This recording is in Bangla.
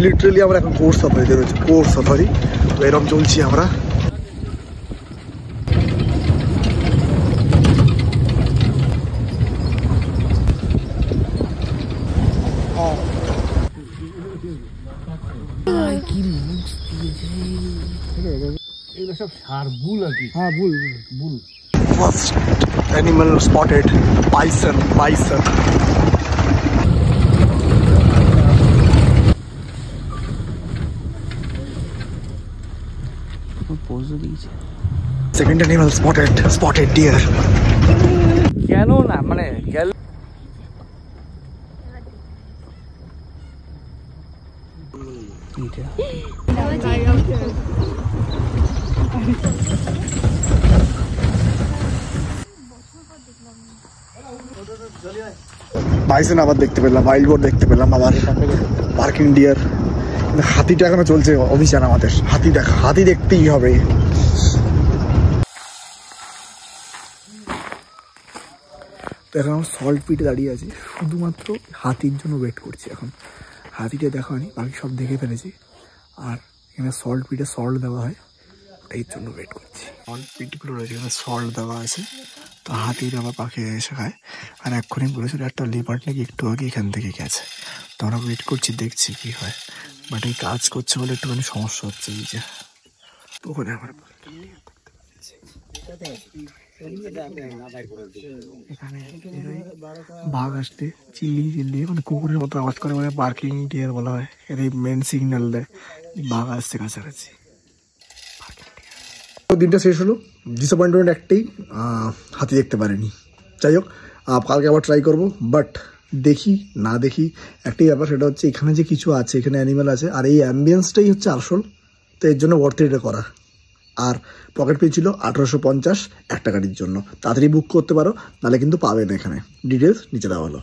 লিটারেলি আমরা এখন কোর্স সাফারিতে রয়েছে, কোর্স সাফারি। তো এরকম চলছি আমরা। First animal spotted, bison. Second animal spotted deer. কেন না মানে গেল বাইসন আবার দেখতে পেলাম, ওয়াইল্ড বোর দেখতে পেলাম, আবার পার্কিং ডিয়ার। হাতিটা এখনো চলছে অভিযান আমাদের, হাতি দেখতেই হবে। তো এখন আমার সল্ট পিটে দাঁড়িয়ে আছি, শুধুমাত্র হাতির জন্য ওয়েট করছি। এখন হাতিটা দেখা হয়নি, বাকি সব দেখে ফেলেছি। আর এখানে সল্ট পিটে সল্ট দেওয়া হয়, ওটাই জন্য ওয়েট করছি। সল্ট পিটগুলো রয়েছে, এখানে সল্ট দেওয়া আছে। তো হাতির আবার পাখি এসে খায়। আর এক্ষুনি বলেছিল একটা লিপার্ড নাকি একটু আগে এখান থেকে গেছে। তো আমরা ওয়েট করছি, দেখছি কি হয়। বাট এই কাজ করছে বলে একটুখানি সমস্যা হচ্ছে। এই যে ওখানে আমার এখানে বাঘ আসতে চিল্লি মানে কুকুরের মতো আওয়াজ করে, মানে পার্কিং ডিয়ার বলা হয়। এর এই মেন সিগন্যাল দেয় বাঘ আসছে কাছাকাছি। দিনটা শেষ হলো, ডিসঅ্যাপয়েন্টমেন্ট একটাই, হাতি দেখতে পারিনি। যাই হোক, কালকে আবার ট্রাই করবো। বাট দেখি না দেখি একটাই ব্যাপার, সেটা হচ্ছে এখানে যে কিছু আছে, এখানে অ্যানিমেল আছে, আর এই অ্যাম্বিয়েন্সটাই হচ্ছে আসল। তো এর জন্য ওয়ার্থ ইট করা। আর পকেট পে ছিল 1850 একটা গাড়ির জন্য। তাড়াতাড়ি বুক করতে পারো, নাহলে কিন্তু পাবে না। এখানে ডিটেলস নিচে দেওয়া হলো।